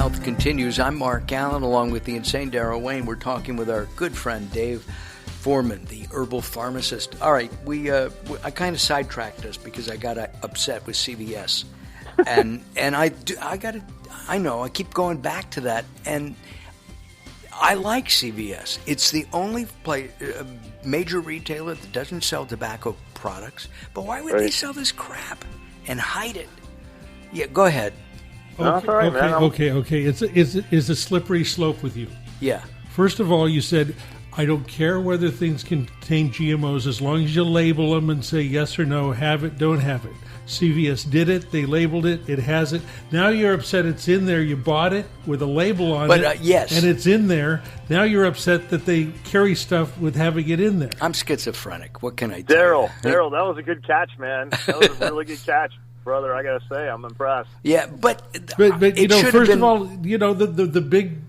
Health continues. I'm Mark Allen, along with the insane Darrell Wayne. We're talking with our good friend Dave Foreman, the herbal pharmacist. All right, I kind of sidetracked us because I got upset with CVS, and I know I keep going back to that, and I like CVS. It's the only major retailer that doesn't sell tobacco products. But why would they sell this crap and hide it? Yeah, go ahead. Okay. It's a slippery slope with you. Yeah. First of all, you said, I don't care whether things contain GMOs as long as you label them and say yes or no, have it, don't have it. CVS did it. They labeled it. It has it. Now you're upset it's in there. You bought it with a label on it. Yes. And it's in there. Now you're upset that they carry stuff with having it in there. I'm schizophrenic. What can I do? Darrell, that was a good catch, man. That was a really good catch. Brother, I got to say, I'm impressed. Yeah, but you know, first of all, you know, the big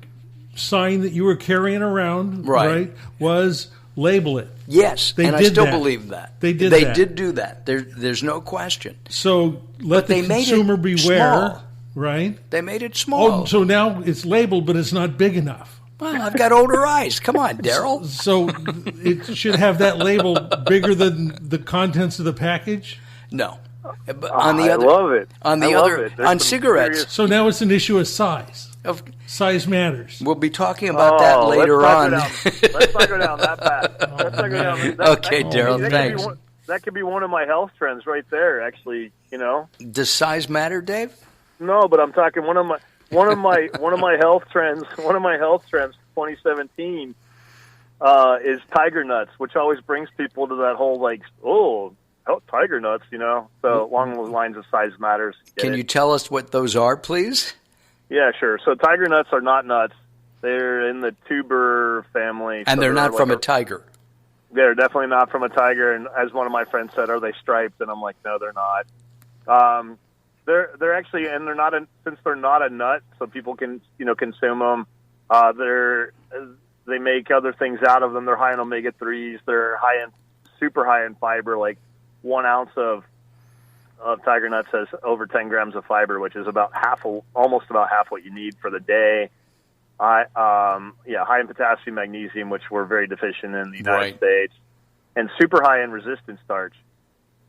sign that you were carrying around, right, was label it. Yes, and I still believe that. They did do that. There's no question. So let the consumer beware, right? They made it small. Oh, so now it's labeled, but it's not big enough. Well, I've got older eyes. Come on, Darrell. So it should have that label bigger than the contents of the package? No. But I love it. On cigarettes. So now it's an issue of size. Size matters. We'll be talking about that later on. Let's not go down that path. Okay, Darrell, thanks. That could be one of my health trends right there, actually, you know. Does size matter, Dave? No, but I'm talking one of my health trends, 2017 is tiger nuts, which always brings people to that whole tiger nuts, you know. So along the lines of size matters. Can you tell us what those are, please? Yeah, sure. So tiger nuts are not nuts. They're in the tuber family. And they're not from a tiger. They're definitely not from a tiger. And as one of my friends said, are they striped? And I'm like, no, they're not. They're actually, and they're not, since they're not a nut, so people can, you know, consume them. They make other things out of them. They're high in omega-3s. They're super high in fiber. Like 1 ounce of tiger nuts has over 10 grams of fiber, which is almost about half what you need for the day. High in potassium, magnesium, which we're very deficient in the United States, and super high in resistant starch.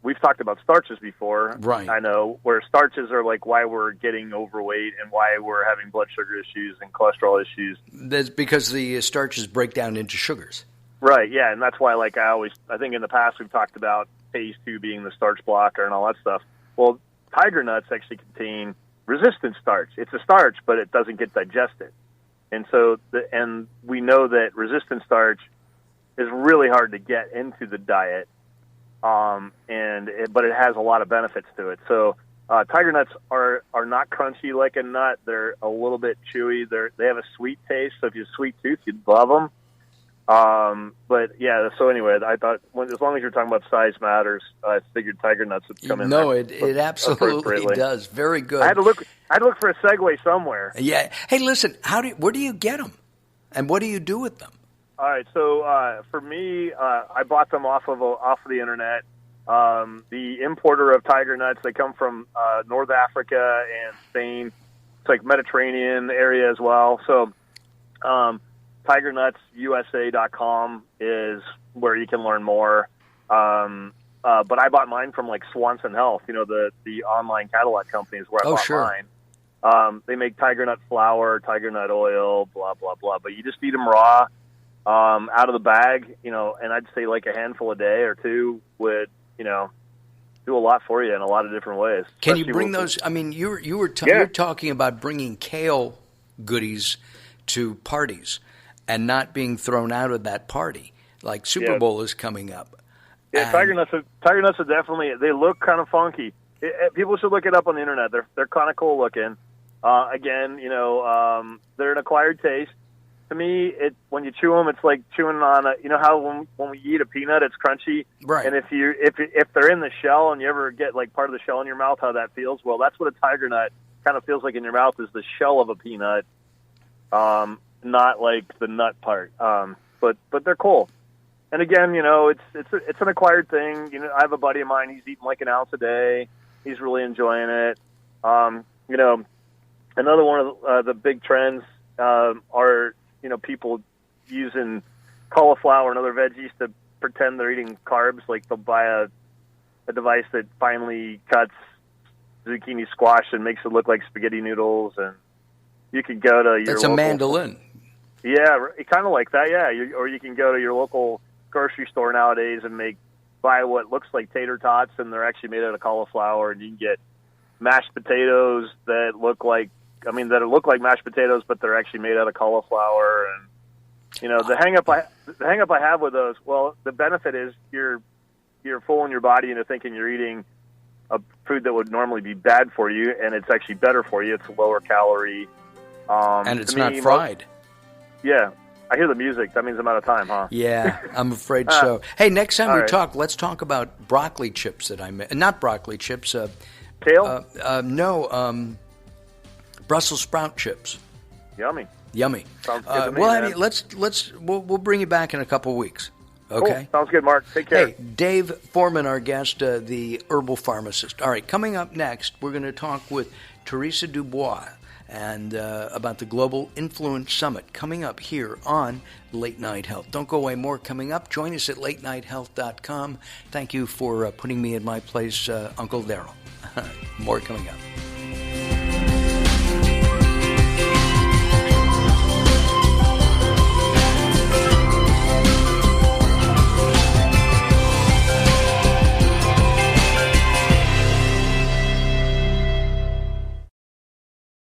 We've talked about starches before. Right. I know, where starches are like why we're getting overweight and why we're having blood sugar issues and cholesterol issues. That's because the starches break down into sugars. Right, yeah, and that's why, like, I think in the past we've talked about phase 2 being the starch blocker and all that stuff. Well, tiger nuts actually contain resistant starch. It's a starch, but it doesn't get digested. And so, and we know that resistant starch is really hard to get into the diet, but it has a lot of benefits to it. So tiger nuts are not crunchy like a nut. They're a little bit chewy. They have a sweet taste, so if you have a sweet tooth, you'd love them. But yeah, so anyway, I thought as long as you're talking about size matters, I figured tiger nuts would come in. No, it absolutely does. Very good. I had to look for a segue somewhere. Yeah. Hey, listen, where do you get them, and what do you do with them? All right. So for me, I bought them off of the internet. The importer of tiger nuts, they come from North Africa and Spain. It's like Mediterranean area as well. So. TigerNutsUSA.com is where you can learn more. But I bought mine from like Swanson Health, you know, the online catalog company is where I bought mine. They make tiger nut flour, tiger nut oil, blah, blah, blah. But you just eat them raw, out of the bag, you know, and I'd say like a handful a day or two would, you know, do a lot for you in a lot of different ways. Can you bring those? I mean, you're talking about bringing kale goodies to parties and not being thrown out of that party. Like Super Bowl is coming up. Yeah, tiger nuts are definitely, they look kind of funky. People should look it up on the internet. They're kind of cool looking. Again, you know, they're an acquired taste. To me, when you chew them, it's like chewing on you know how when we eat a peanut, it's crunchy. Right. And if they're in the shell and you ever get like part of the shell in your mouth, how that feels. Well, that's what a tiger nut kind of feels like in your mouth, is the shell of a peanut. Not like the nut part, but they're cool. And again, you know, it's an acquired thing. You know, I have a buddy of mine. He's eating like an ounce a day. He's really enjoying it. You know, Another one of the big trends are, people using cauliflower and other veggies to pretend they're eating carbs. Like they'll buy a device that finely cuts zucchini squash and makes it look like spaghetti noodles. And you could go to your That's a mandolin. Yeah, kind of like that, yeah. Or you can go to your local grocery store nowadays and buy what looks like tater tots, and they're actually made out of cauliflower, and you can get mashed potatoes that look like mashed potatoes, but they're actually made out of cauliflower. And the hang up I have with those, well, the benefit is you're fooling your body into thinking you're eating a food that would normally be bad for you, and it's actually better for you. It's lower calorie, and it's not fried. Yeah. I hear the music. That means I'm out of time, huh? Yeah, I'm afraid so. Hey, next time we talk, let's talk about broccoli chips that I made. Not broccoli chips. Kale? No, Brussels sprout chips. Yummy. Sounds good to me, man. We'll bring you back in a couple weeks. Okay. Cool. Sounds good, Mark. Take care. Hey, Dave Foreman, our guest, the herbal pharmacist. All right, coming up next, we're going to talk with Teresa Dubois and about the Global Influence Summit coming up here on Late Night Health. Don't go away. More coming up. Join us at latenighthealth.com. Thank you for putting me in my place, Uncle Daryl. More coming up.